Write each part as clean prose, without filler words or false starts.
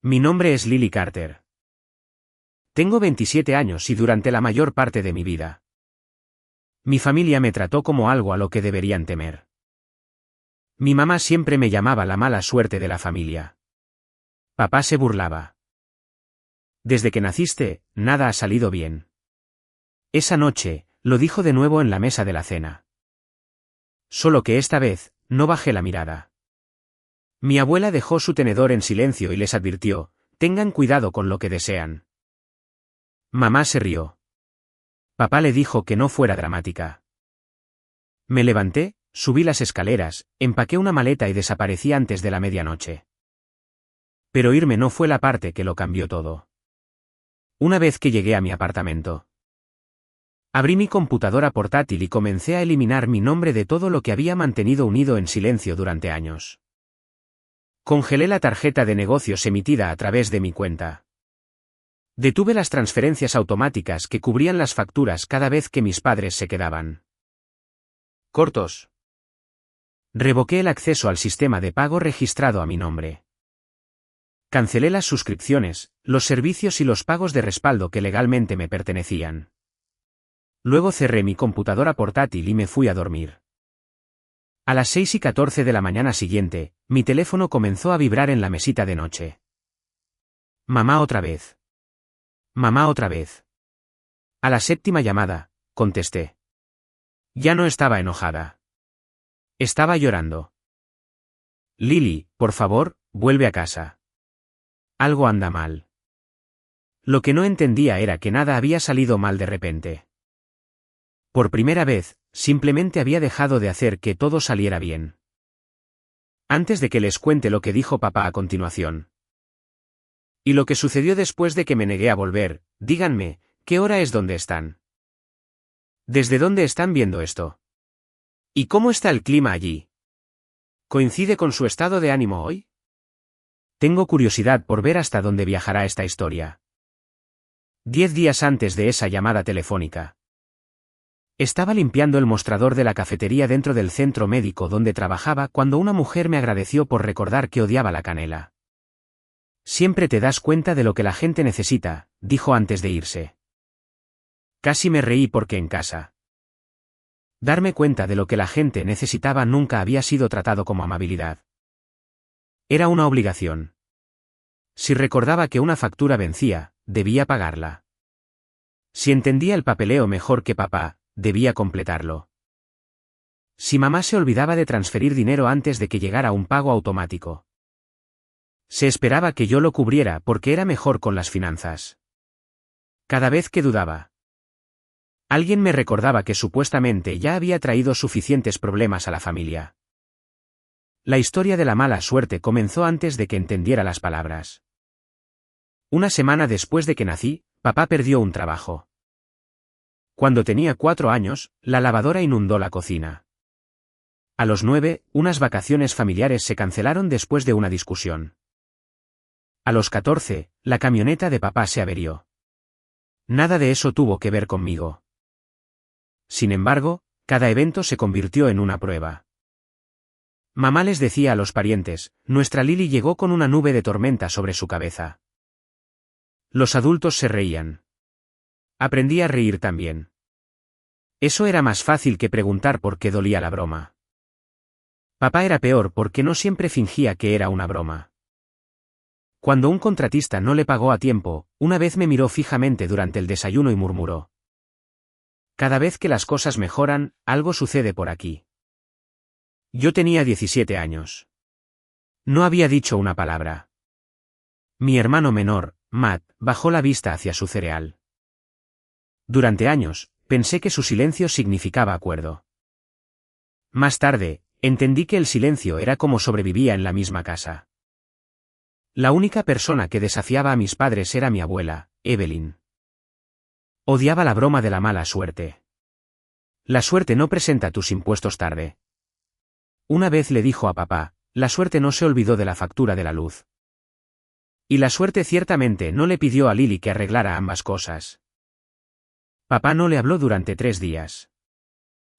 Mi nombre es Lily Carter. Tengo 27 años y durante la mayor parte de mi vida, mi familia me trató como algo a lo que deberían temer. Mi mamá siempre me llamaba la mala suerte de la familia. Papá se burlaba. Desde que naciste, nada ha salido bien. Esa noche, lo dijo de nuevo en la mesa de la cena. Solo que esta vez, no bajé la mirada. Mi abuela dejó su tenedor en silencio y les advirtió, tengan cuidado con lo que desean. Mamá se rió. Papá le dijo que no fuera dramática. Me levanté, subí las escaleras, empaqué una maleta y desaparecí antes de la medianoche. Pero irme no fue la parte que lo cambió todo. Una vez que llegué a mi apartamento, abrí mi computadora portátil y comencé a eliminar mi nombre de todo lo que había mantenido unido en silencio durante años. Congelé la tarjeta de negocios emitida a través de mi cuenta. Detuve las transferencias automáticas que cubrían las facturas cada vez que mis padres se quedaban cortos. Revoqué el acceso al sistema de pago registrado a mi nombre. Cancelé las suscripciones, los servicios y los pagos de respaldo que legalmente me pertenecían. Luego cerré mi computadora portátil y me fui a dormir. A las 6:14 de la mañana siguiente, mi teléfono comenzó a vibrar en la mesita de noche. Mamá otra vez. Mamá otra vez. A la séptima llamada, contesté. Ya no estaba enojada. Estaba llorando. Lily, por favor, vuelve a casa. Algo anda mal. Lo que no entendía era que nada había salido mal de repente. Por primera vez, simplemente había dejado de hacer que todo saliera bien. Antes de que les cuente lo que dijo papá a continuación. Y lo que sucedió después de que me negué a volver, díganme, ¿qué hora es donde están? ¿Desde dónde están viendo esto? ¿Y cómo está el clima allí? ¿Coincide con su estado de ánimo hoy? Tengo curiosidad por ver hasta dónde viajará esta historia. 10 días antes de esa llamada telefónica. Estaba limpiando el mostrador de la cafetería dentro del centro médico donde trabajaba cuando una mujer me agradeció por recordar que odiaba la canela. Siempre te das cuenta de lo que la gente necesita, dijo antes de irse. Casi me reí porque en casa. Darme cuenta de lo que la gente necesitaba nunca había sido tratado como amabilidad. Era una obligación. Si recordaba que una factura vencía, debía pagarla. Si entendía el papeleo mejor que papá, debía completarlo. Si mamá se olvidaba de transferir dinero antes de que llegara un pago automático, se esperaba que yo lo cubriera porque era mejor con las finanzas. Cada vez que dudaba, alguien me recordaba que supuestamente ya había traído suficientes problemas a la familia. La historia de la mala suerte comenzó antes de que entendiera las palabras. Una semana después de que nací, papá perdió un trabajo. Cuando tenía 4 años, la lavadora inundó la cocina. A los 9, unas vacaciones familiares se cancelaron después de una discusión. A los 14, la camioneta de papá se averió. Nada de eso tuvo que ver conmigo. Sin embargo, cada evento se convirtió en una prueba. Mamá les decía a los parientes, nuestra Lily llegó con una nube de tormenta sobre su cabeza. Los adultos se reían. Aprendí a reír también. Eso era más fácil que preguntar por qué dolía la broma. Papá era peor porque no siempre fingía que era una broma. Cuando un contratista no le pagó a tiempo, una vez me miró fijamente durante el desayuno y murmuró. Cada vez que las cosas mejoran, algo sucede por aquí. Yo tenía 17 años. No había dicho una palabra. Mi hermano menor, Matt, bajó la vista hacia su cereal. Durante años, pensé que su silencio significaba acuerdo. Más tarde, entendí que el silencio era como sobrevivía en la misma casa. La única persona que desafiaba a mis padres era mi abuela, Evelyn. Odiaba la broma de la mala suerte. La suerte no presenta tus impuestos tarde. Una vez le dijo a papá, la suerte no se olvidó de la factura de la luz. Y la suerte ciertamente no le pidió a Lily que arreglara ambas cosas. Papá no le habló durante 3 días.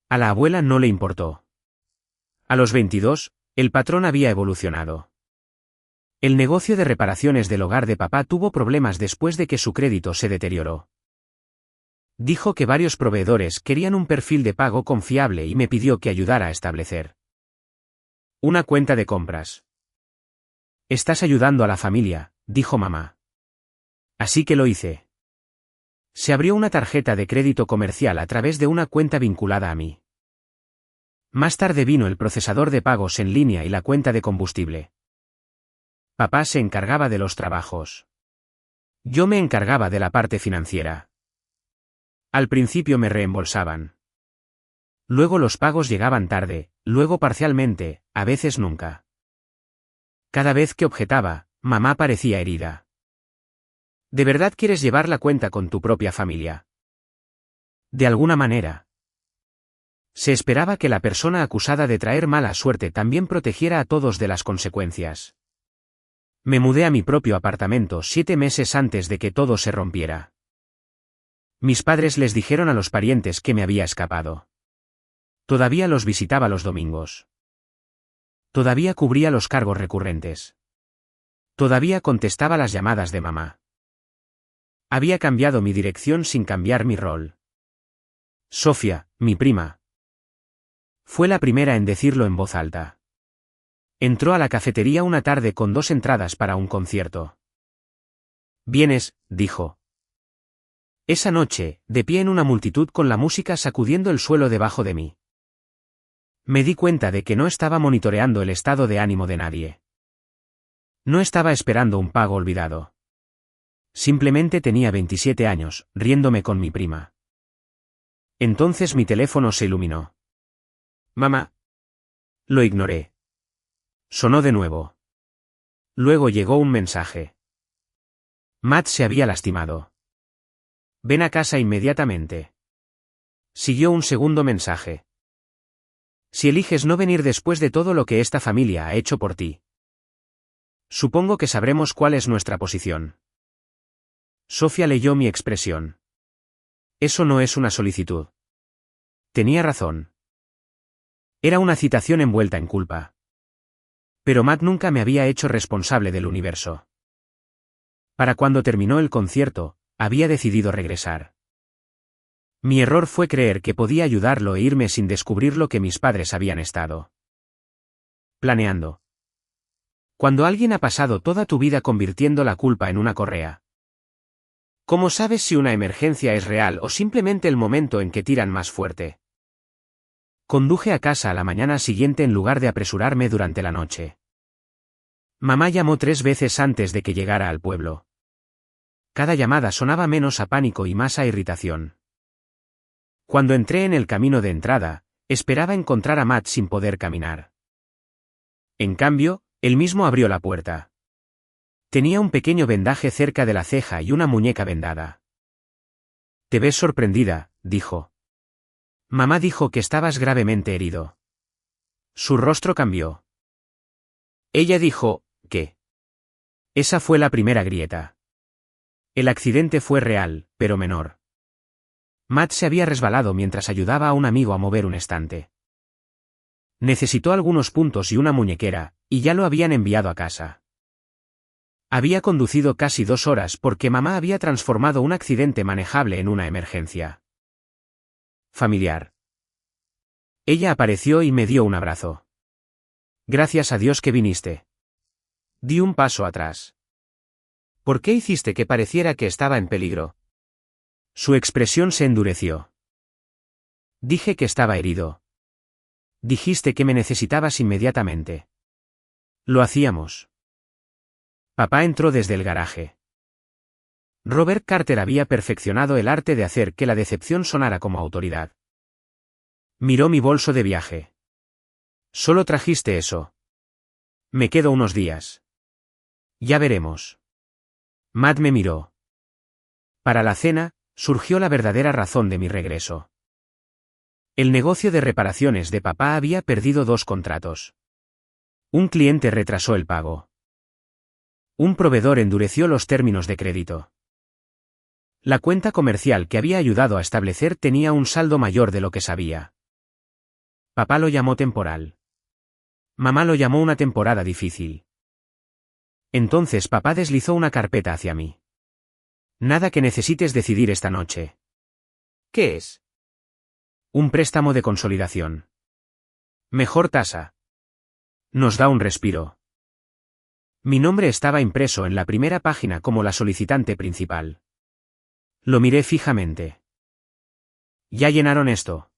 A la abuela no le importó. A los 22, el patrón había evolucionado. El negocio de reparaciones del hogar de papá tuvo problemas después de que su crédito se deterioró. Dijo que varios proveedores querían un perfil de pago confiable y me pidió que ayudara a establecer una cuenta de compras. Estás ayudando a la familia, dijo mamá. Así que lo hice. Se abrió una tarjeta de crédito comercial a través de una cuenta vinculada a mí. Más tarde vino el procesador de pagos en línea y la cuenta de combustible. Papá se encargaba de los trabajos. Yo me encargaba de la parte financiera. Al principio me reembolsaban. Luego los pagos llegaban tarde, luego parcialmente, a veces nunca. Cada vez que objetaba, mamá parecía herida. ¿De verdad quieres llevar la cuenta con tu propia familia? De alguna manera. Se esperaba que la persona acusada de traer mala suerte también protegiera a todos de las consecuencias. Me mudé a mi propio apartamento 7 meses antes de que todo se rompiera. Mis padres les dijeron a los parientes que me había escapado. Todavía los visitaba los domingos. Todavía cubría los cargos recurrentes. Todavía contestaba las llamadas de mamá. Había cambiado mi dirección sin cambiar mi rol. Sofía, mi prima. Fue la primera en decirlo en voz alta. Entró a la cafetería una tarde con 2 entradas para un concierto. «¿Vienes?», dijo. Esa noche, de pie en una multitud con la música sacudiendo el suelo debajo de mí. Me di cuenta de que no estaba monitoreando el estado de ánimo de nadie. No estaba esperando un pago olvidado. Simplemente tenía 27 años, riéndome con mi prima. Entonces mi teléfono se iluminó. «Mamá». Lo ignoré. Sonó de nuevo. Luego llegó un mensaje. Matt se había lastimado. «Ven a casa inmediatamente». Siguió un segundo mensaje. «Si eliges no venir después de todo lo que esta familia ha hecho por ti, supongo que sabremos cuál es nuestra posición». Sofía leyó mi expresión. Eso no es una solicitud. Tenía razón. Era una citación envuelta en culpa. Pero Matt nunca me había hecho responsable del universo. Para cuando terminó el concierto, había decidido regresar. Mi error fue creer que podía ayudarlo e irme sin descubrir lo que mis padres habían estado planeando. Cuando alguien ha pasado toda tu vida convirtiendo la culpa en una correa, ¿cómo sabes si una emergencia es real o simplemente el momento en que tiran más fuerte? Conduje a casa a la mañana siguiente en lugar de apresurarme durante la noche. Mamá llamó 3 veces antes de que llegara al pueblo. Cada llamada sonaba menos a pánico y más a irritación. Cuando entré en el camino de entrada, esperaba encontrar a Matt sin poder caminar. En cambio, él mismo abrió la puerta. Tenía un pequeño vendaje cerca de la ceja y una muñeca vendada. «Te ves sorprendida», dijo. Mamá dijo que estabas gravemente herido. Su rostro cambió. Ella dijo, ¿qué? Esa fue la primera grieta. El accidente fue real, pero menor. Matt se había resbalado mientras ayudaba a un amigo a mover un estante. Necesitó algunos puntos y una muñequera, y ya lo habían enviado a casa. Había conducido casi 2 horas porque mamá había transformado un accidente manejable en una emergencia familiar. Ella apareció y me dio un abrazo. «Gracias a Dios que viniste». Di un paso atrás. «¿Por qué hiciste que pareciera que estaba en peligro?». Su expresión se endureció. «Dije que estaba herido. Dijiste que me necesitabas inmediatamente. Lo hacíamos». Papá entró desde el garaje. Robert Carter había perfeccionado el arte de hacer que la decepción sonara como autoridad. Miró mi bolso de viaje. «¿Solo trajiste eso?» «Me quedo unos días». «Ya veremos». Matt me miró. Para la cena, surgió la verdadera razón de mi regreso. El negocio de reparaciones de papá había perdido 2 contratos. Un cliente retrasó el pago. Un proveedor endureció los términos de crédito. La cuenta comercial que había ayudado a establecer tenía un saldo mayor de lo que sabía. Papá lo llamó temporal. Mamá lo llamó una temporada difícil. Entonces papá deslizó una carpeta hacia mí. Nada que necesites decidir esta noche. ¿Qué es? Un préstamo de consolidación. Mejor tasa. Nos da un respiro. Mi nombre estaba impreso en la primera página como la solicitante principal. Lo miré fijamente. ¿Ya llenaron esto?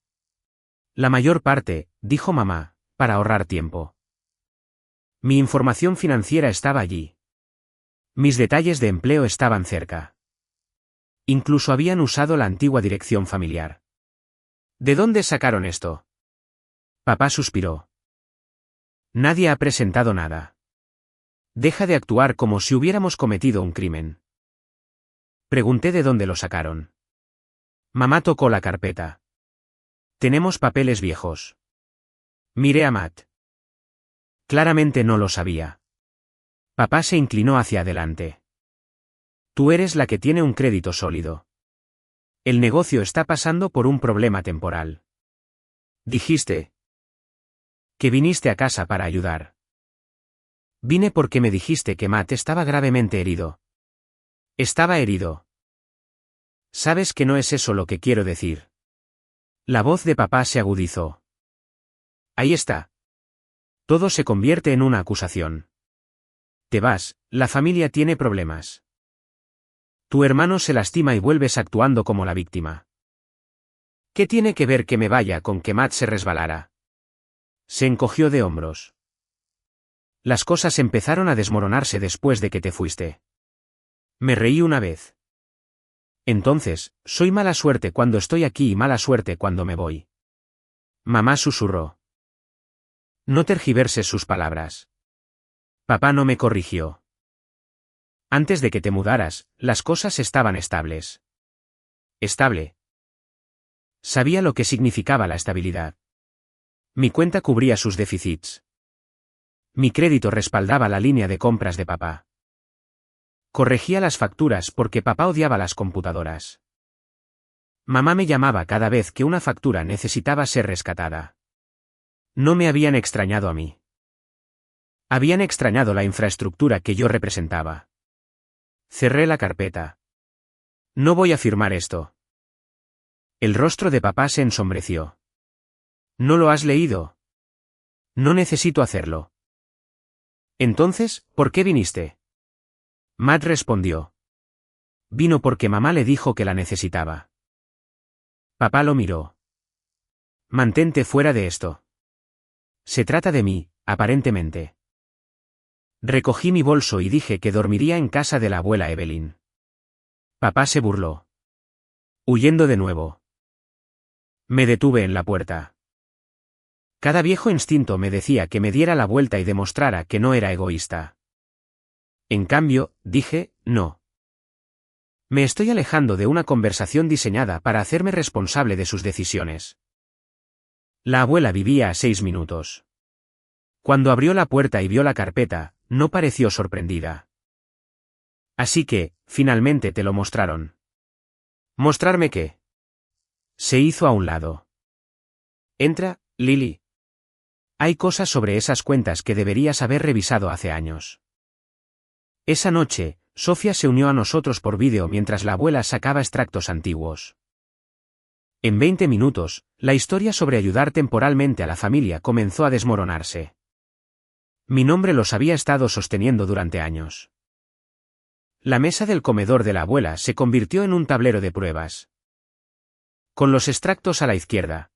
La mayor parte, dijo mamá, para ahorrar tiempo. Mi información financiera estaba allí. Mis detalles de empleo estaban cerca. Incluso habían usado la antigua dirección familiar. ¿De dónde sacaron esto? Papá suspiró. Nadie ha presentado nada. Deja de actuar como si hubiéramos cometido un crimen. Pregunté de dónde lo sacaron. Mamá tocó la carpeta. Tenemos papeles viejos. Miré a Matt. Claramente no lo sabía. Papá se inclinó hacia adelante. Tú eres la que tiene un crédito sólido. El negocio está pasando por un problema temporal. Dijiste que viniste a casa para ayudar. Vine porque me dijiste que Matt estaba gravemente herido. Estaba herido. Sabes que no es eso lo que quiero decir. La voz de papá se agudizó. Ahí está. Todo se convierte en una acusación. Te vas, la familia tiene problemas. Tu hermano se lastima y vuelves actuando como la víctima. ¿Qué tiene que ver que me vaya con que Matt se resbalara? Se encogió de hombros. Las cosas empezaron a desmoronarse después de que te fuiste. Me reí una vez. Entonces, soy mala suerte cuando estoy aquí y mala suerte cuando me voy. Mamá susurró. No tergiverses sus palabras. Papá no me corrigió. Antes de que te mudaras, las cosas estaban estables. Estable. Sabía lo que significaba la estabilidad. Mi cuenta cubría sus déficits. Mi crédito respaldaba la línea de compras de papá. Corregía las facturas porque papá odiaba las computadoras. Mamá me llamaba cada vez que una factura necesitaba ser rescatada. No me habían extrañado a mí. Habían extrañado la infraestructura que yo representaba. Cerré la carpeta. No voy a firmar esto. El rostro de papá se ensombreció. ¿No lo has leído? No necesito hacerlo. Entonces, ¿por qué viniste? Matt respondió. Vino porque mamá le dijo que la necesitaba. Papá lo miró. Mantente fuera de esto. Se trata de mí, aparentemente. Recogí mi bolso y dije que dormiría en casa de la abuela Evelyn. Papá se burló. Huyendo de nuevo. Me detuve en la puerta. Cada viejo instinto me decía que me diera la vuelta y demostrara que no era egoísta. En cambio, dije, no. Me estoy alejando de una conversación diseñada para hacerme responsable de sus decisiones. La abuela vivía a 6 minutos. Cuando abrió la puerta y vio la carpeta, no pareció sorprendida. Así que, finalmente te lo mostraron. ¿Mostrarme qué? Se hizo a un lado. Entra, Lily. Hay cosas sobre esas cuentas que deberías haber revisado hace años. Esa noche, Sofía se unió a nosotros por vídeo mientras la abuela sacaba extractos antiguos. En 20 minutos, la historia sobre ayudar temporalmente a la familia comenzó a desmoronarse. Mi nombre los había estado sosteniendo durante años. La mesa del comedor de la abuela se convirtió en un tablero de pruebas. Con los extractos a la izquierda.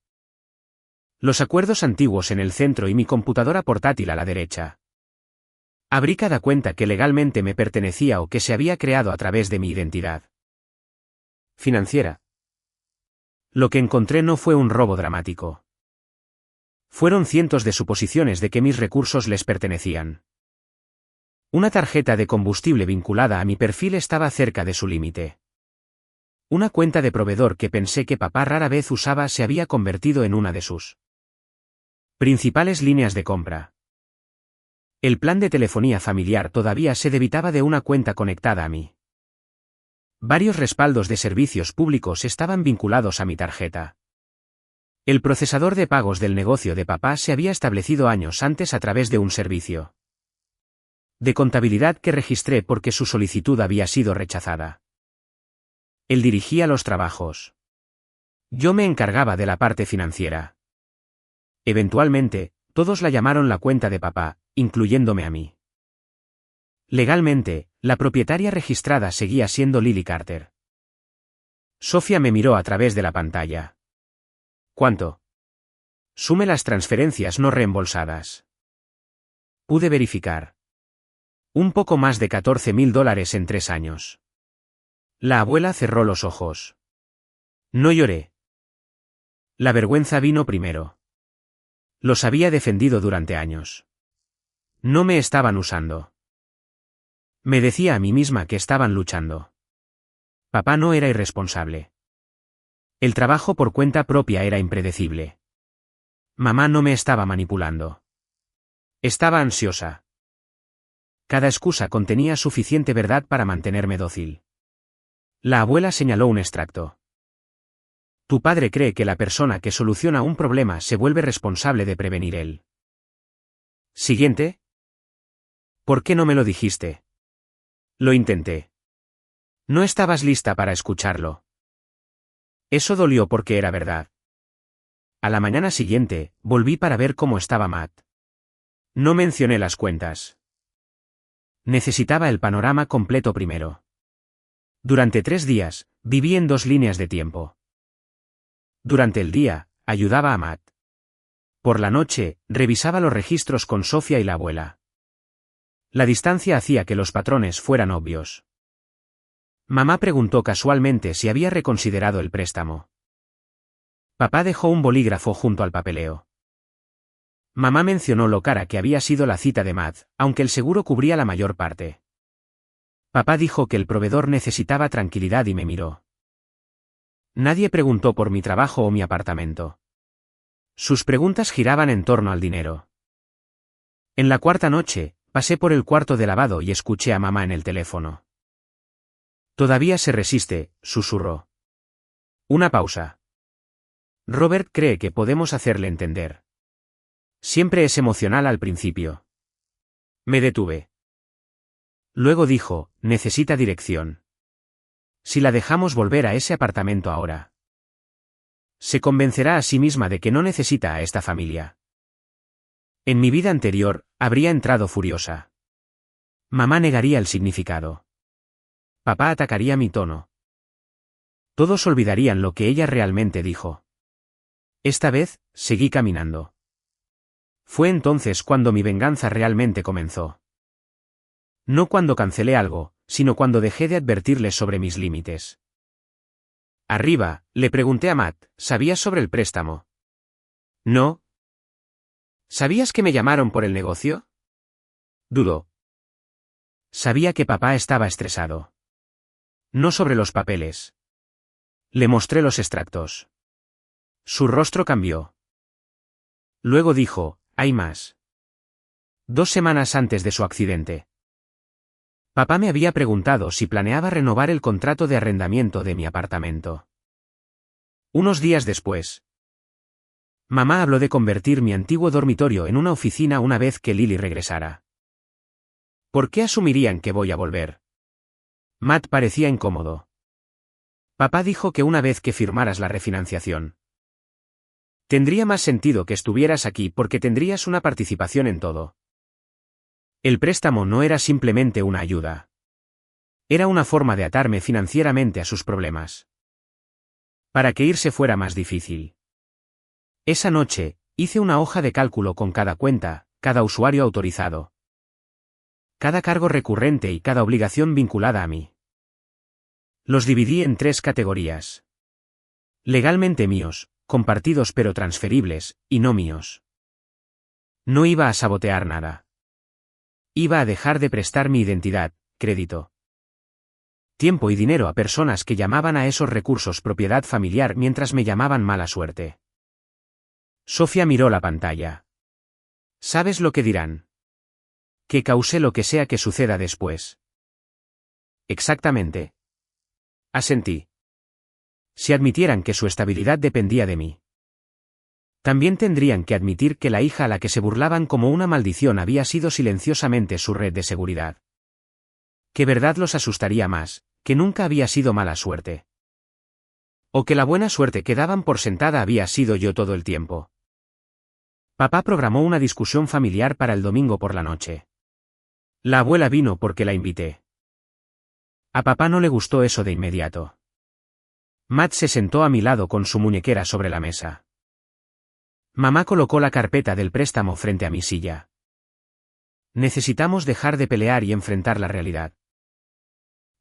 Los acuerdos antiguos en el centro y mi computadora portátil a la derecha. Abrí cada cuenta que legalmente me pertenecía o que se había creado a través de mi identidad financiera. Lo que encontré no fue un robo dramático. Fueron cientos de suposiciones de que mis recursos les pertenecían. Una tarjeta de combustible vinculada a mi perfil estaba cerca de su límite. Una cuenta de proveedor que pensé que papá rara vez usaba se había convertido en una de sus principales líneas de compra. El plan de telefonía familiar todavía se debitaba de una cuenta conectada a mí. Varios respaldos de servicios públicos estaban vinculados a mi tarjeta. El procesador de pagos del negocio de papá se había establecido años antes a través de un servicio de contabilidad que registré porque su solicitud había sido rechazada. Él dirigía los trabajos. Yo me encargaba de la parte financiera. Eventualmente, todos la llamaron la cuenta de papá, incluyéndome a mí. Legalmente, la propietaria registrada seguía siendo Lily Carter. Sofía me miró a través de la pantalla. ¿Cuánto? Sume las transferencias no reembolsadas. Pude verificar. Un poco más de $14.000 en 3 años. La abuela cerró los ojos. No lloré. La vergüenza vino primero. Los había defendido durante años. No me estaban usando. Me decía a mí misma que estaban luchando. Papá no era irresponsable. El trabajo por cuenta propia era impredecible. Mamá no me estaba manipulando. Estaba ansiosa. Cada excusa contenía suficiente verdad para mantenerme dócil. La abuela señaló un extracto. Tu padre cree que la persona que soluciona un problema se vuelve responsable de prevenir él. Siguiente. ¿Por qué no me lo dijiste? Lo intenté. No estabas lista para escucharlo. Eso dolió porque era verdad. A la mañana siguiente, volví para ver cómo estaba Matt. No mencioné las cuentas. Necesitaba el panorama completo primero. Durante 3 días, viví en 2 líneas de tiempo. Durante el día, ayudaba a Matt. Por la noche, revisaba los registros con Sofía y la abuela. La distancia hacía que los patrones fueran obvios. Mamá preguntó casualmente si había reconsiderado el préstamo. Papá dejó un bolígrafo junto al papeleo. Mamá mencionó lo cara que había sido la cita de Matt, aunque el seguro cubría la mayor parte. Papá dijo que el proveedor necesitaba tranquilidad y me miró. Nadie preguntó por mi trabajo o mi apartamento. Sus preguntas giraban en torno al dinero. En la 4ª noche, pasé por el cuarto de lavado y escuché a mamá en el teléfono. Todavía se resiste, susurró. Una pausa. Robert cree que podemos hacerle entender. Siempre es emocional al principio. Me detuve. Luego dijo, necesita dirección. Si la dejamos volver a ese apartamento ahora, se convencerá a sí misma de que no necesita a esta familia. En mi vida anterior, habría entrado furiosa. Mamá negaría el significado. Papá atacaría mi tono. Todos olvidarían lo que ella realmente dijo. Esta vez, seguí caminando. Fue entonces cuando mi venganza realmente comenzó. No cuando cancelé algo, sino cuando dejé de advertirles sobre mis límites. Arriba, le pregunté a Matt, ¿sabías sobre el préstamo? No. ¿Sabías que me llamaron por el negocio? Dudó. Sabía que papá estaba estresado. No sobre los papeles. Le mostré los extractos. Su rostro cambió. Luego dijo, hay más. 2 semanas antes de su accidente. Papá me había preguntado si planeaba renovar el contrato de arrendamiento de mi apartamento. Unos días después, mamá habló de convertir mi antiguo dormitorio en una oficina una vez que Lily regresara. ¿Por qué asumirían que voy a volver? Matt parecía incómodo. Papá dijo que una vez que firmaras la refinanciación, tendría más sentido que estuvieras aquí porque tendrías una participación en todo. El préstamo no era simplemente una ayuda. Era una forma de atarme financieramente a sus problemas. Para que irse fuera más difícil. Esa noche, hice una hoja de cálculo con cada cuenta, cada usuario autorizado, cada cargo recurrente y cada obligación vinculada a mí. Los dividí en 3 categorías. Legalmente míos, compartidos pero transferibles, y no míos. No iba a sabotear nada. Iba a dejar de prestar mi identidad, crédito, tiempo y dinero a personas que llamaban a esos recursos propiedad familiar mientras me llamaban mala suerte. Sofía miró la pantalla. ¿Sabes lo que dirán? Que causé lo que sea que suceda después. Exactamente. Asentí. Si admitieran que su estabilidad dependía de mí. También tendrían que admitir que la hija a la que se burlaban como una maldición había sido silenciosamente su red de seguridad. ¿Qué verdad los asustaría más? Que nunca había sido mala suerte. O que la buena suerte que daban por sentada había sido yo todo el tiempo. Papá programó una discusión familiar para el domingo por la noche. La abuela vino porque la invité. A papá no le gustó eso de inmediato. Matt se sentó a mi lado con su muñequera sobre la mesa. Mamá colocó la carpeta del préstamo frente a mi silla. Necesitamos dejar de pelear y enfrentar la realidad.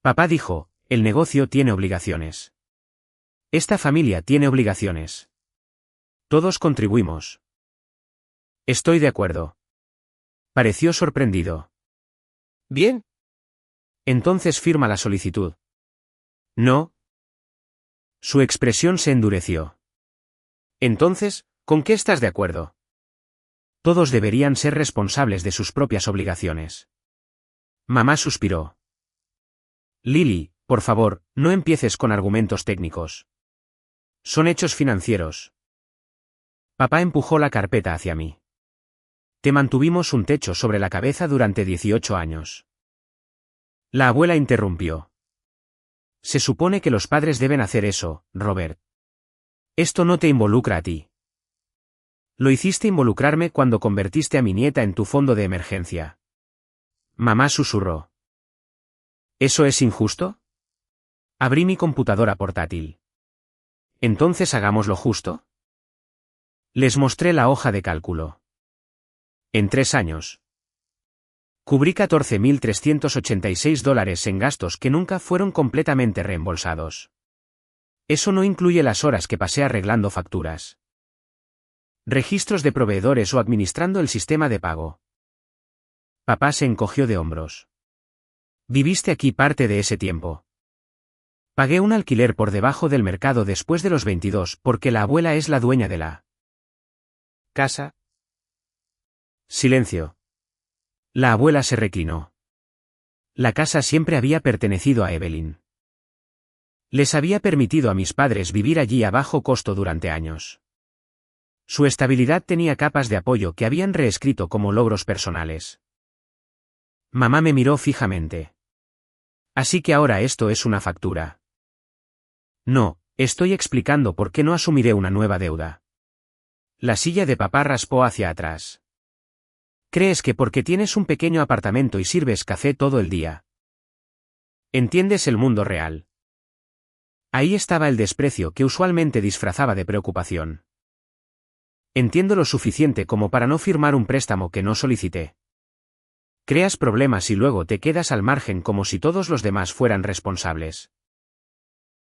Papá dijo, el negocio tiene obligaciones. Esta familia tiene obligaciones. Todos contribuimos. Estoy de acuerdo. Pareció sorprendido. Bien. Entonces firma la solicitud. No. Su expresión se endureció. Entonces, ¿con qué estás de acuerdo? Todos deberían ser responsables de sus propias obligaciones. Mamá suspiró. Lily, por favor, no empieces con argumentos técnicos. Son hechos financieros. Papá empujó la carpeta hacia mí. Te mantuvimos un techo sobre la cabeza durante 18 años. La abuela interrumpió. Se supone que los padres deben hacer eso, Robert. Esto no te involucra a ti. Lo hiciste involucrarme cuando convertiste a mi nieta en tu fondo de emergencia. Mamá susurró. ¿Eso es injusto? Abrí mi computadora portátil. ¿Entonces hagamos lo justo? Les mostré la hoja de cálculo. En 3 años. Cubrí $14.386 en gastos que nunca fueron completamente reembolsados. Eso no incluye las horas que pasé arreglando facturas, registros de proveedores o administrando el sistema de pago. Papá se encogió de hombros. Viviste aquí parte de ese tiempo. Pagué un alquiler por debajo del mercado después de los 22 porque la abuela es la dueña de la casa. Silencio. La abuela se reclinó. La casa siempre había pertenecido a Evelyn. Les había permitido a mis padres vivir allí a bajo costo durante años. Su estabilidad tenía capas de apoyo que habían reescrito como logros personales. Mamá me miró fijamente. Así que ahora esto es una factura. No, estoy explicando por qué no asumiré una nueva deuda. La silla de papá raspó hacia atrás. ¿Crees que porque tienes un pequeño apartamento y sirves café todo el día? ¿Entiendes el mundo real? Ahí estaba el desprecio que usualmente disfrazaba de preocupación. Entiendo lo suficiente como para no firmar un préstamo que no solicité. Creas problemas y luego te quedas al margen como si todos los demás fueran responsables.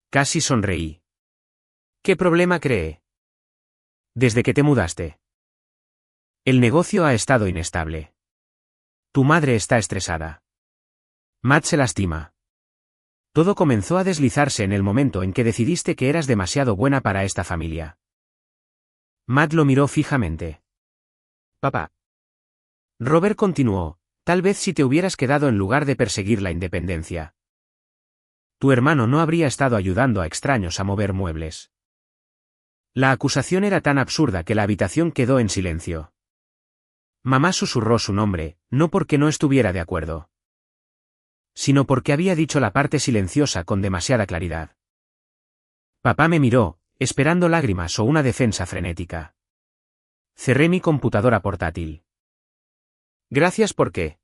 Casi sonreí. ¿Qué problema cree? Desde que te mudaste. El negocio ha estado inestable. Tu madre está estresada. Matt se lastima. Todo comenzó a deslizarse en el momento en que decidiste que eras demasiado buena para esta familia. Matt lo miró fijamente. Papá. Robert continuó, tal vez si te hubieras quedado en lugar de perseguir la independencia. Tu hermano no habría estado ayudando a extraños a mover muebles. La acusación era tan absurda que la habitación quedó en silencio. Mamá susurró su nombre, no porque no estuviera de acuerdo, sino porque había dicho la parte silenciosa con demasiada claridad. Papá me miró, esperando lágrimas o una defensa frenética. Cerré mi computadora portátil. Gracias por qué.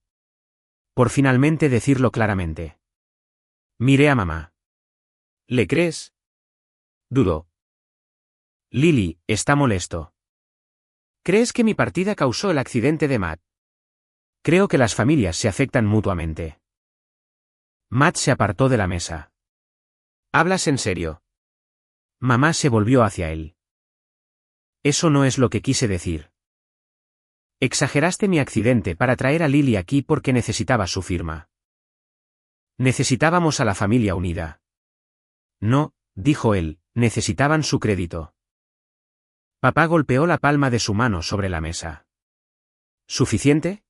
Por finalmente decirlo claramente. Miré a mamá. ¿Le crees? Dudó. Lily, está molesto. ¿Crees que mi partida causó el accidente de Matt? Creo que las familias se afectan mutuamente. Matt se apartó de la mesa. ¿Hablas en serio? Mamá se volvió hacia él. Eso no es lo que quise decir. Exageraste mi accidente para traer a Lily aquí porque necesitaba su firma. Necesitábamos a la familia unida. No, dijo él, necesitaban su crédito. Papá golpeó la palma de su mano sobre la mesa. ¿Suficiente?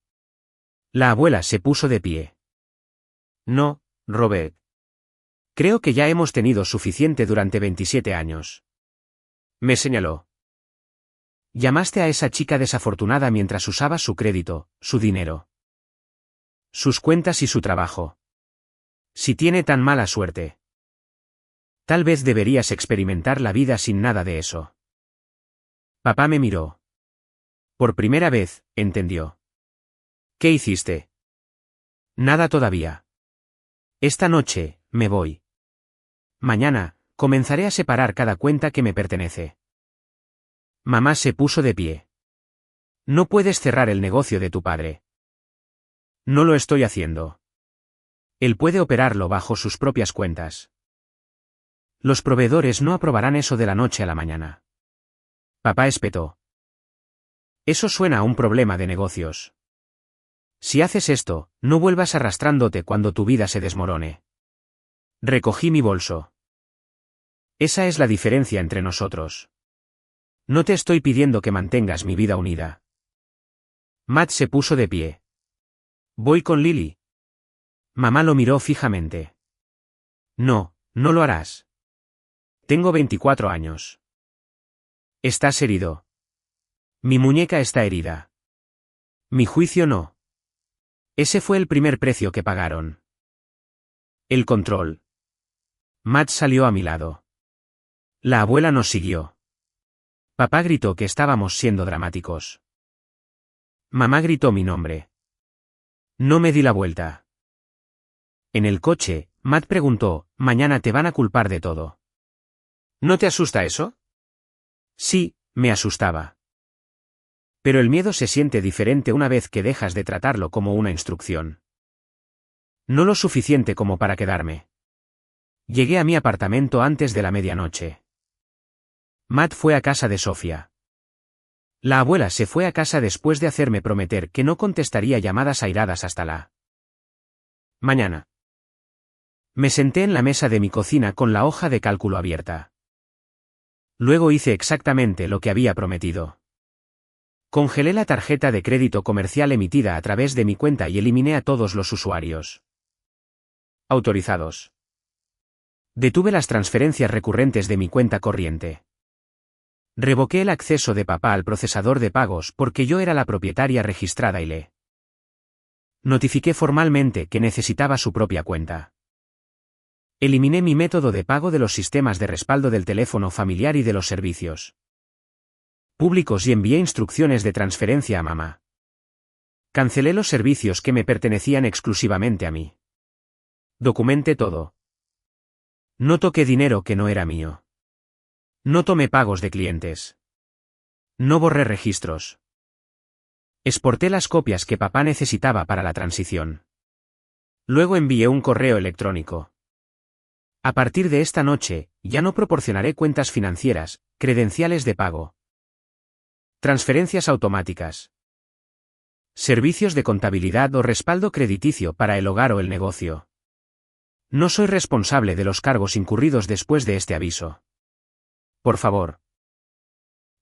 La abuela se puso de pie. No, Robert. Creo que ya hemos tenido suficiente durante 27 años. Me señaló. Llamaste a esa chica desafortunada mientras usabas su crédito, su dinero, sus cuentas y su trabajo. Si tiene tan mala suerte. Tal vez deberías experimentar la vida sin nada de eso. Papá me miró. Por primera vez, entendió. ¿Qué hiciste? Nada todavía. Esta noche, me voy. Mañana, comenzaré a separar cada cuenta que me pertenece. Mamá se puso de pie. No puedes cerrar el negocio de tu padre. No lo estoy haciendo. Él puede operarlo bajo sus propias cuentas. Los proveedores no aprobarán eso de la noche a la mañana. Papá espetó. Eso suena a un problema de negocios. Si haces esto, no vuelvas arrastrándote cuando tu vida se desmorone. Recogí mi bolso. Esa es la diferencia entre nosotros. No te estoy pidiendo que mantengas mi vida unida. Matt se puso de pie. Voy con Lily. Mamá lo miró fijamente. No, no lo harás. Tengo 24 años. Estás herido. Mi muñeca está herida. Mi juicio no. Ese fue el primer precio que pagaron. El control. Matt salió a mi lado. La abuela nos siguió. Papá gritó que estábamos siendo dramáticos. Mamá gritó mi nombre. No me di la vuelta. En el coche, Matt preguntó, mañana te van a culpar de todo. ¿No te asusta eso? Sí, me asustaba. Pero el miedo se siente diferente una vez que dejas de tratarlo como una instrucción. No lo suficiente como para quedarme. Llegué a mi apartamento antes de la medianoche. Matt fue a casa de Sofía. La abuela se fue a casa después de hacerme prometer que no contestaría llamadas airadas hasta la mañana. Me senté en la mesa de mi cocina con la hoja de cálculo abierta. Luego hice exactamente lo que había prometido. Congelé la tarjeta de crédito comercial emitida a través de mi cuenta y eliminé a todos los usuarios autorizados. Detuve las transferencias recurrentes de mi cuenta corriente. Revoqué el acceso de papá al procesador de pagos porque yo era la propietaria registrada y le notifiqué formalmente que necesitaba su propia cuenta. Eliminé mi método de pago de los sistemas de respaldo del teléfono familiar y de los servicios públicos y envié instrucciones de transferencia a mamá. Cancelé los servicios que me pertenecían exclusivamente a mí. Documenté todo. No toqué dinero que no era mío. No tomé pagos de clientes. No borré registros. Exporté las copias que papá necesitaba para la transición. Luego envié un correo electrónico. A partir de esta noche, ya no proporcionaré cuentas financieras, credenciales de pago, transferencias automáticas, servicios de contabilidad o respaldo crediticio para el hogar o el negocio. No soy responsable de los cargos incurridos después de este aviso. Por favor,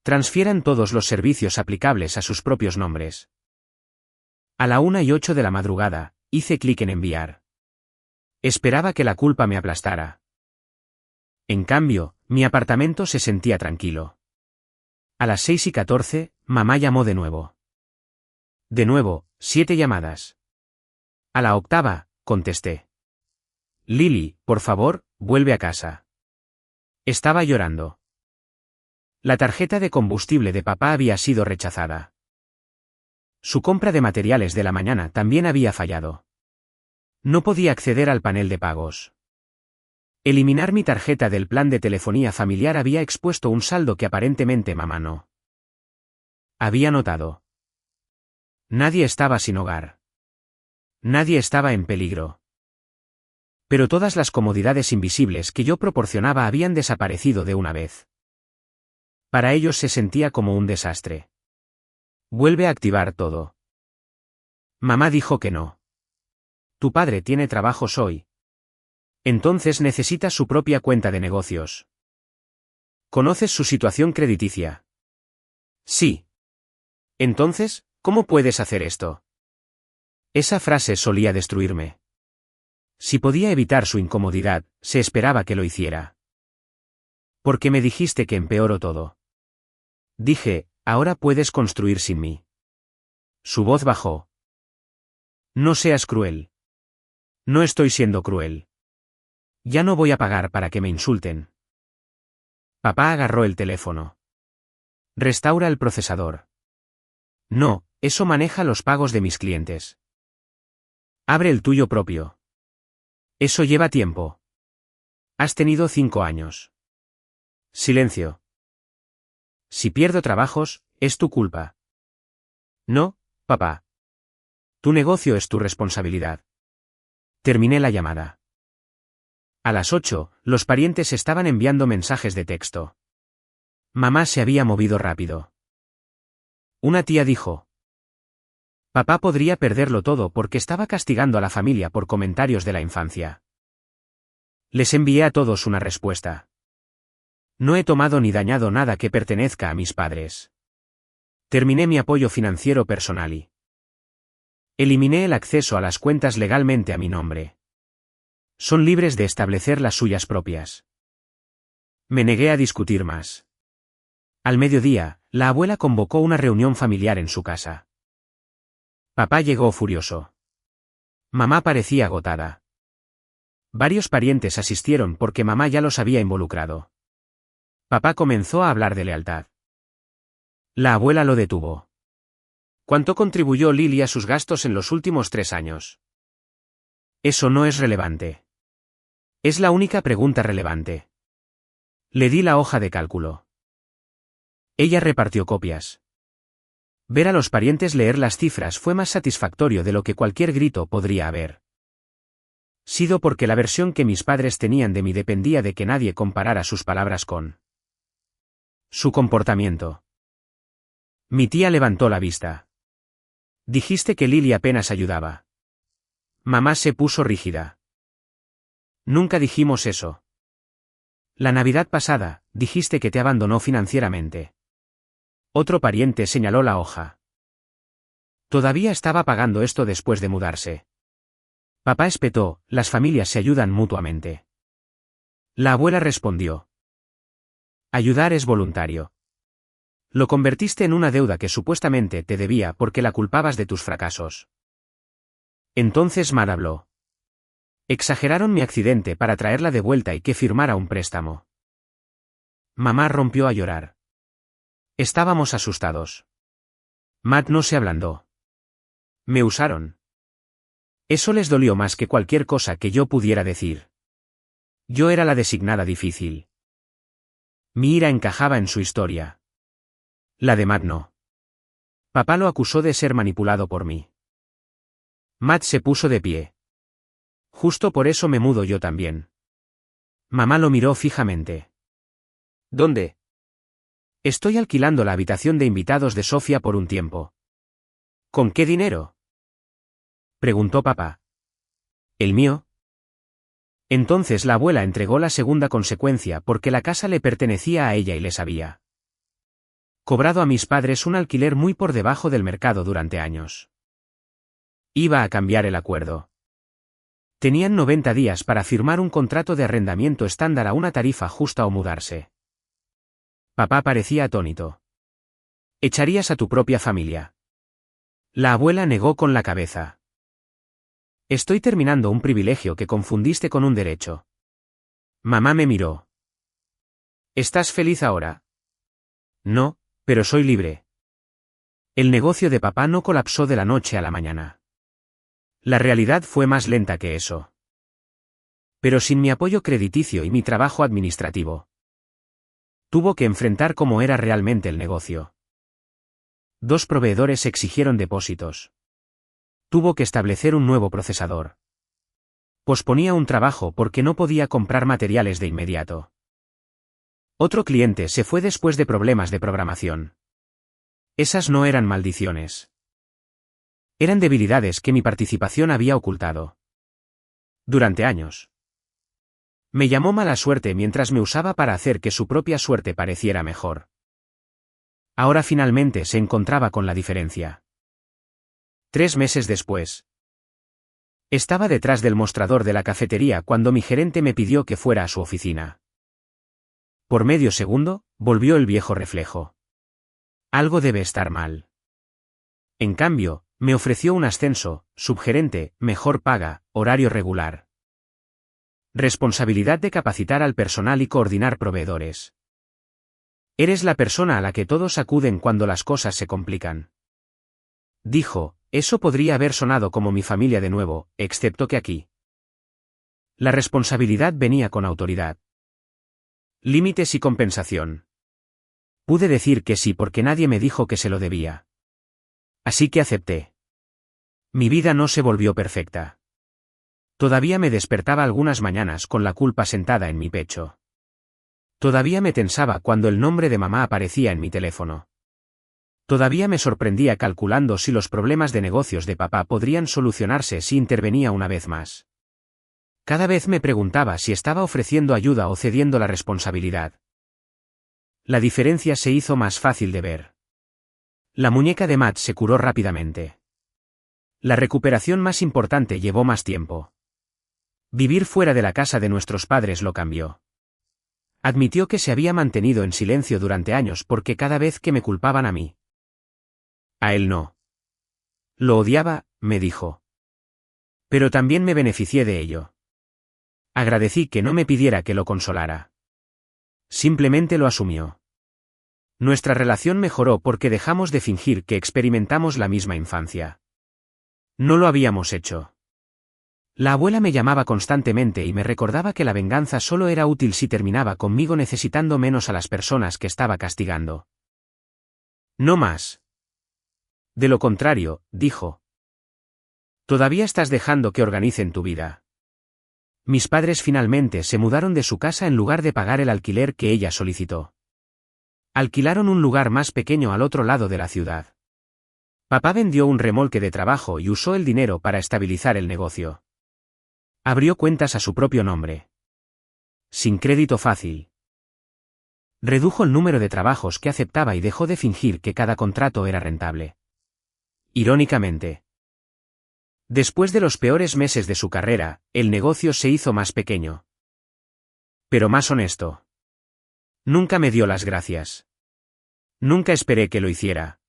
transfieran todos los servicios aplicables a sus propios nombres. A la 1:08 de la madrugada, hice clic en enviar. Esperaba que la culpa me aplastara. En cambio, mi apartamento se sentía tranquilo. A las 6:14, mamá llamó de nuevo. De nuevo, 7 llamadas. A la 8ª, contesté. Lily, por favor, vuelve a casa. Estaba llorando. La tarjeta de combustible de papá había sido rechazada. Su compra de materiales de la mañana también había fallado. No podía acceder al panel de pagos. Eliminar mi tarjeta del plan de telefonía familiar había expuesto un saldo que aparentemente mamá no había notado. Nadie estaba sin hogar. Nadie estaba en peligro. Pero todas las comodidades invisibles que yo proporcionaba habían desaparecido de una vez. Para ellos se sentía como un desastre. Vuelve a activar todo. Mamá dijo que no. Tu padre tiene trabajos hoy. Entonces necesita su propia cuenta de negocios. ¿Conoces su situación crediticia? Sí. Entonces, ¿cómo puedes hacer esto? Esa frase solía destruirme. Si podía evitar su incomodidad, se esperaba que lo hiciera. ¿Por qué me dijiste que empeoró todo? Dije, Ahora puedes construir sin mí. Su voz bajó. No seas cruel. No estoy siendo cruel. Ya no voy a pagar para que me insulten. Papá agarró el teléfono. Restaura el procesador. No, eso maneja los pagos de mis clientes. Abre el tuyo propio. Eso lleva tiempo. Has tenido 5 años. Silencio. Si pierdo trabajos, es tu culpa. No, papá. Tu negocio es tu responsabilidad. Terminé la llamada. A las 8, los parientes estaban enviando mensajes de texto. Mamá se había movido rápido. Una tía dijo: papá podría perderlo todo porque estaba castigando a la familia por comentarios de la infancia. Les envié a todos una respuesta. No he tomado ni dañado nada que pertenezca a mis padres. Terminé mi apoyo financiero personal y eliminé el acceso a las cuentas legalmente a mi nombre. Son libres de establecer las suyas propias. Me negué a discutir más. Al mediodía, la abuela convocó una reunión familiar en su casa. Papá llegó furioso. Mamá parecía agotada. Varios parientes asistieron porque mamá ya los había involucrado. Papá comenzó a hablar de lealtad. La abuela lo detuvo. ¿Cuánto contribuyó Lily a sus gastos en los últimos 3 años? Eso no es relevante. Es la única pregunta relevante. Le di la hoja de cálculo. Ella repartió copias. Ver a los parientes leer las cifras fue más satisfactorio de lo que cualquier grito podría haber sido, porque la versión que mis padres tenían de mí dependía de que nadie comparara sus palabras con su comportamiento. Mi tía levantó la vista. Dijiste que Lily apenas ayudaba. Mamá se puso rígida. Nunca dijimos eso. La Navidad pasada, dijiste que te abandonó financieramente. Otro pariente señaló la hoja. Todavía estaba pagando esto después de mudarse. Papá espetó: las familias se ayudan mutuamente. La abuela respondió: ayudar es voluntario. Lo convertiste en una deuda que supuestamente te debía porque la culpabas de tus fracasos. Entonces Mar habló. Exageraron mi accidente para traerla de vuelta y que firmara un préstamo. Mamá rompió a llorar. Estábamos asustados. Matt no se ablandó. Me usaron. Eso les dolió más que cualquier cosa que yo pudiera decir. Yo era la designada difícil. Mi ira encajaba en su historia. La de Matt no. Papá lo acusó de ser manipulado por mí. Matt se puso de pie. Justo por eso me mudo yo también. Mamá lo miró fijamente. ¿Dónde? Estoy alquilando la habitación de invitados de Sofía por un tiempo. ¿Con qué dinero? Preguntó papá. ¿El mío? Entonces la abuela entregó la segunda consecuencia porque la casa le pertenecía a ella y les había cobrado a mis padres un alquiler muy por debajo del mercado durante años. Iba a cambiar el acuerdo. Tenían 90 días para firmar un contrato de arrendamiento estándar a una tarifa justa o mudarse. Papá parecía atónito. ¿Echarías a tu propia familia? La abuela negó con la cabeza. Estoy terminando un privilegio que confundiste con un derecho. Mamá me miró. ¿Estás feliz ahora? No, pero soy libre. El negocio de papá no colapsó de la noche a la mañana. La realidad fue más lenta que eso. Pero sin mi apoyo crediticio y mi trabajo administrativo. Tuvo que enfrentar cómo era realmente el negocio. 2 proveedores exigieron depósitos. Tuvo que establecer un nuevo procesador. Posponía un trabajo porque no podía comprar materiales de inmediato. Otro cliente se fue después de problemas de programación. Esas no eran maldiciones. Eran debilidades que mi participación había ocultado. Durante años. Me llamó mala suerte mientras me usaba para hacer que su propia suerte pareciera mejor. Ahora finalmente se encontraba con la diferencia. 3 meses después. Estaba detrás del mostrador de la cafetería cuando mi gerente me pidió que fuera a su oficina. Por medio segundo, volvió el viejo reflejo. Algo debe estar mal. En cambio, me ofreció un ascenso, subgerente, mejor paga, horario regular. Responsabilidad de capacitar al personal y coordinar proveedores. Eres la persona a la que todos acuden cuando las cosas se complican. Dijo, eso podría haber sonado como mi familia de nuevo, excepto que aquí. La responsabilidad venía con autoridad. Límites y compensación. Pude decir que sí porque nadie me dijo que se lo debía. Así que acepté. Mi vida no se volvió perfecta. Todavía me despertaba algunas mañanas con la culpa sentada en mi pecho. Todavía me tensaba cuando el nombre de mamá aparecía en mi teléfono. Todavía me sorprendía calculando si los problemas de negocios de papá podrían solucionarse si intervenía una vez más. Cada vez me preguntaba si estaba ofreciendo ayuda o cediendo la responsabilidad. La diferencia se hizo más fácil de ver. La muñeca de Matt se curó rápidamente. La recuperación más importante llevó más tiempo. Vivir fuera de la casa de nuestros padres lo cambió. Admitió que se había mantenido en silencio durante años porque cada vez que me culpaban a mí. A él no. Lo odiaba, me dijo. Pero también me beneficié de ello. Agradecí que no me pidiera que lo consolara. Simplemente lo asumió. Nuestra relación mejoró porque dejamos de fingir que experimentamos la misma infancia. No lo habíamos hecho. La abuela me llamaba constantemente y me recordaba que la venganza solo era útil si terminaba conmigo necesitando menos a las personas que estaba castigando. No más. De lo contrario, dijo. Todavía estás dejando que organicen tu vida. Mis padres finalmente se mudaron de su casa en lugar de pagar el alquiler que ella solicitó. Alquilaron un lugar más pequeño al otro lado de la ciudad. Papá vendió un remolque de trabajo y usó el dinero para estabilizar el negocio. Abrió cuentas a su propio nombre. Sin crédito fácil. Redujo el número de trabajos que aceptaba y dejó de fingir que cada contrato era rentable. Irónicamente. Después de los peores meses de su carrera, el negocio se hizo más pequeño. Pero más honesto. Nunca me dio las gracias. Nunca esperé que lo hiciera.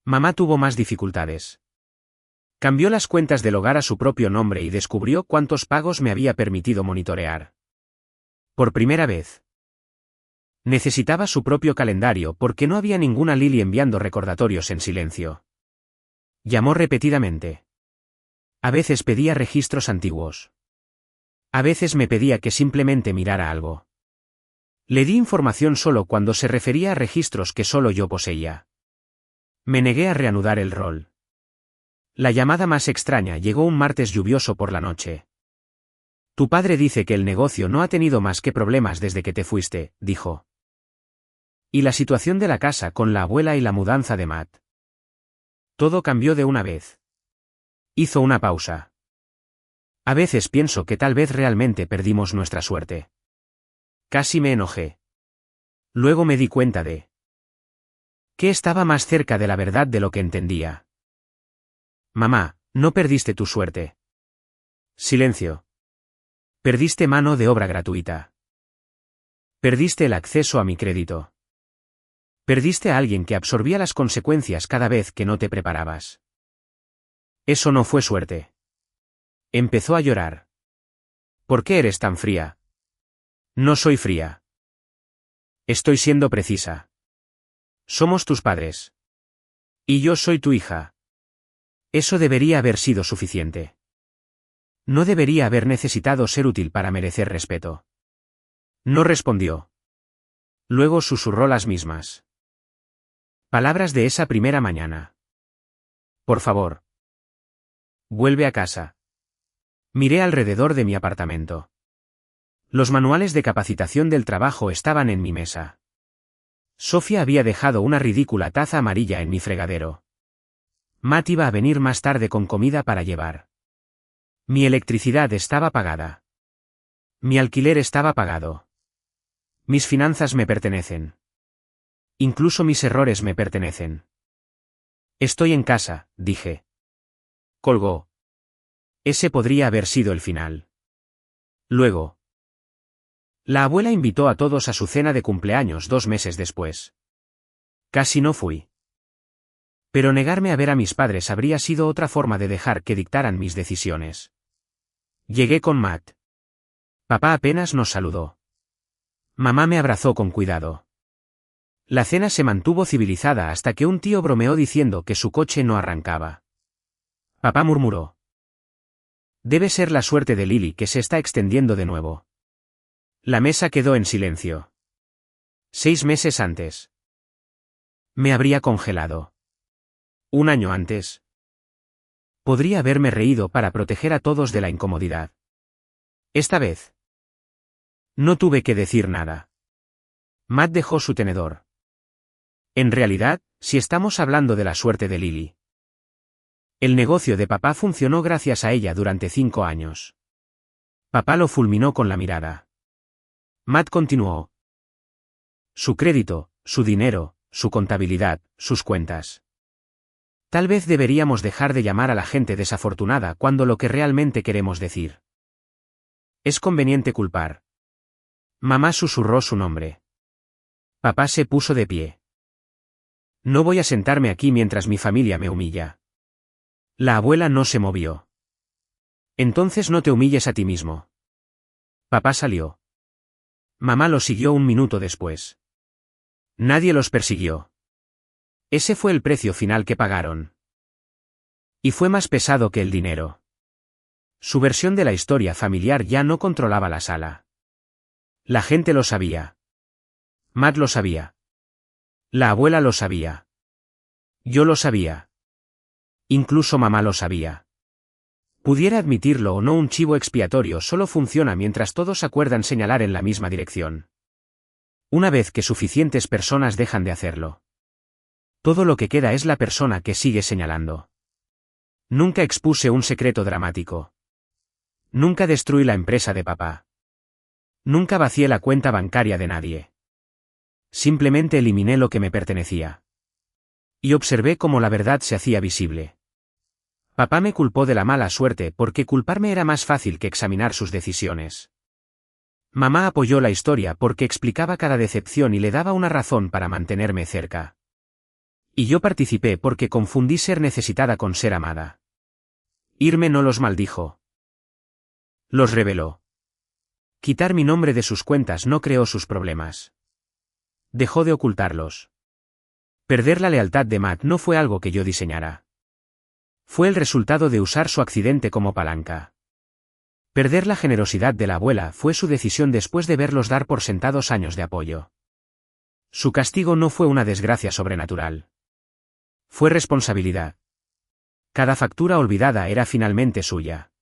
Mamá tuvo más dificultades. Cambió las cuentas del hogar a su propio nombre y descubrió cuántos pagos me había permitido monitorear. Por primera vez. Necesitaba su propio calendario porque no había ninguna Lily enviando recordatorios en silencio. Llamó repetidamente. A veces pedía registros antiguos. A veces me pedía que simplemente mirara algo. Le di información solo cuando se refería a registros que solo yo poseía. Me negué a reanudar el rol. La llamada más extraña llegó un martes lluvioso por la noche. Tu padre dice que el negocio no ha tenido más que problemas desde que te fuiste, dijo. Y la situación de la casa con la abuela y la mudanza de Matt. Todo cambió de una vez. Hizo una pausa. A veces pienso que tal vez realmente perdimos nuestra suerte. Casi me enojé. Luego me di cuenta de que estaba más cerca de la verdad de lo que entendía. Mamá, no perdiste tu suerte. Silencio. Perdiste mano de obra gratuita. Perdiste el acceso a mi crédito. Perdiste a alguien que absorbía las consecuencias cada vez que no te preparabas. Eso no fue suerte. Empezó a llorar. ¿Por qué eres tan fría? No soy fría. Estoy siendo precisa. Somos tus padres. Y yo soy tu hija. Eso debería haber sido suficiente. No debería haber necesitado ser útil para merecer respeto. No respondió. Luego susurró las mismas palabras de esa primera mañana. Por favor. Vuelve a casa. Miré alrededor de mi apartamento. Los manuales de capacitación del trabajo estaban en mi mesa. Sofía había dejado una ridícula taza amarilla en mi fregadero. Matt iba a venir más tarde con comida para llevar. Mi electricidad estaba pagada. Mi alquiler estaba pagado. Mis finanzas me pertenecen. Incluso mis errores me pertenecen. Estoy en casa, dije. Colgó. Ese podría haber sido el final. Luego. La abuela invitó a todos a su cena de cumpleaños 2 meses después. Casi no fui. Pero negarme a ver a mis padres habría sido otra forma de dejar que dictaran mis decisiones. Llegué con Matt. Papá apenas nos saludó. Mamá me abrazó con cuidado. La cena se mantuvo civilizada hasta que un tío bromeó diciendo que su coche no arrancaba. Papá murmuró. Debe ser la suerte de Lily que se está extendiendo de nuevo. La mesa quedó en silencio. 6 meses antes. Me habría congelado. 1 año antes. Podría haberme reído para proteger a todos de la incomodidad. Esta vez. No tuve que decir nada. Matt dejó su tenedor. En realidad, si estamos hablando de la suerte de Lily. El negocio de papá funcionó gracias a ella durante 5 años. Papá lo fulminó con la mirada. Matt continuó. Su crédito, su dinero, su contabilidad, sus cuentas. Tal vez deberíamos dejar de llamar a la gente desafortunada cuando lo que realmente queremos decir. Es conveniente culpar. Mamá susurró su nombre. Papá se puso de pie. No voy a sentarme aquí mientras mi familia me humilla. La abuela no se movió. Entonces no te humilles a ti mismo. Papá salió. Mamá lo siguió 1 minuto después. Nadie los persiguió. Ese fue el precio final que pagaron. Y fue más pesado que el dinero. Su versión de la historia familiar ya no controlaba la sala. La gente lo sabía. Matt lo sabía. La abuela lo sabía. Yo lo sabía. Incluso mamá lo sabía. Pudiera admitirlo o no, un chivo expiatorio solo funciona mientras todos acuerdan señalar en la misma dirección. Una vez que suficientes personas dejan de hacerlo, todo lo que queda es la persona que sigue señalando. Nunca expuse un secreto dramático. Nunca destruí la empresa de papá. Nunca vacié la cuenta bancaria de nadie. Simplemente eliminé lo que me pertenecía. Y observé cómo la verdad se hacía visible. Papá me culpó de la mala suerte porque culparme era más fácil que examinar sus decisiones. Mamá apoyó la historia porque explicaba cada decepción y le daba una razón para mantenerme cerca. Y yo participé porque confundí ser necesitada con ser amada. Irme no los maldijo. Los reveló. Quitar mi nombre de sus cuentas no creó sus problemas. Dejó de ocultarlos. Perder la lealtad de Matt no fue algo que yo diseñara. Fue el resultado de usar su accidente como palanca. Perder la generosidad de la abuela fue su decisión después de verlos dar por sentados años de apoyo. Su castigo no fue una desgracia sobrenatural. Fue responsabilidad. Cada factura olvidada era finalmente suya.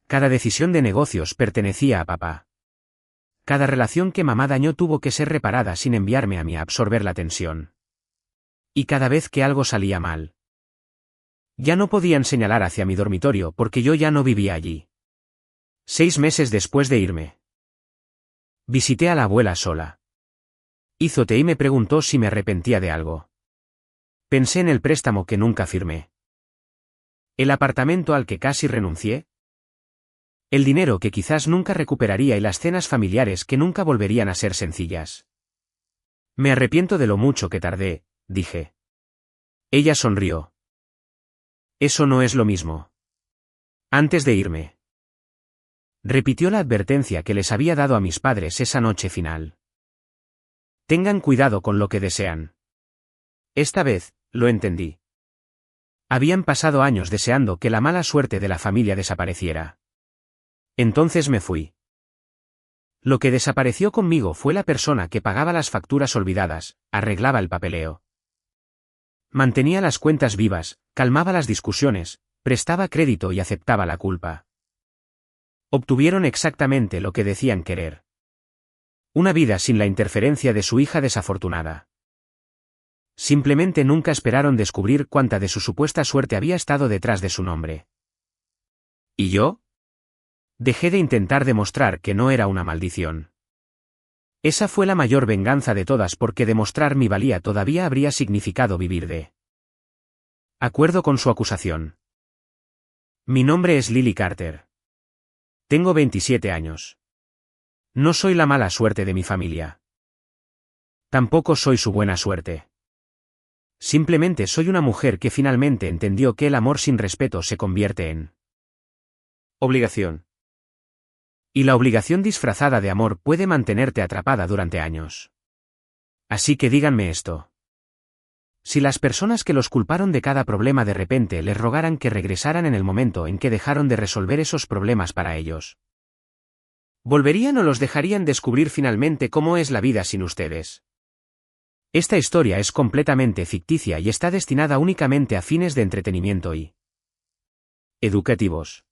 Cada decisión de negocios pertenecía a papá. Cada relación que mamá dañó tuvo que ser reparada sin enviarme a mí a absorber la tensión. Y cada vez que algo salía mal, ya no podían señalar hacia mi dormitorio porque yo ya no vivía allí. 6 meses después de irme, visité a la abuela sola. Hizo té y me preguntó si me arrepentía de algo. Pensé en el préstamo que nunca firmé. El apartamento al que casi renuncié. El dinero que quizás nunca recuperaría y las cenas familiares que nunca volverían a ser sencillas. Me arrepiento de lo mucho que tardé, dije. Ella sonrió. Eso no es lo mismo. Antes de irme, repitió la advertencia que les había dado a mis padres esa noche final. Tengan cuidado con lo que desean. Esta vez, lo entendí. Habían pasado años deseando que la mala suerte de la familia desapareciera. Entonces me fui. Lo que desapareció conmigo fue la persona que pagaba las facturas olvidadas, arreglaba el papeleo. Mantenía las cuentas vivas, calmaba las discusiones, prestaba crédito y aceptaba la culpa. Obtuvieron exactamente lo que decían querer. Una vida sin la interferencia de su hija desafortunada. Simplemente nunca esperaron descubrir cuánta de su supuesta suerte había estado detrás de su nombre. ¿Y yo? Dejé de intentar demostrar que no era una maldición. Esa fue la mayor venganza de todas porque demostrar mi valía todavía habría significado vivir de acuerdo con su acusación. Mi nombre es Lily Carter. Tengo 27 años. No soy la mala suerte de mi familia. Tampoco soy su buena suerte. Simplemente soy una mujer que finalmente entendió que el amor sin respeto se convierte en obligación. Y la obligación disfrazada de amor puede mantenerte atrapada durante años. Así que díganme esto. Si las personas que los culparon de cada problema de repente les rogaran que regresaran en el momento en que dejaron de resolver esos problemas para ellos, ¿volverían o los dejarían descubrir finalmente cómo es la vida sin ustedes? Esta historia es completamente ficticia y está destinada únicamente a fines de entretenimiento y educativos.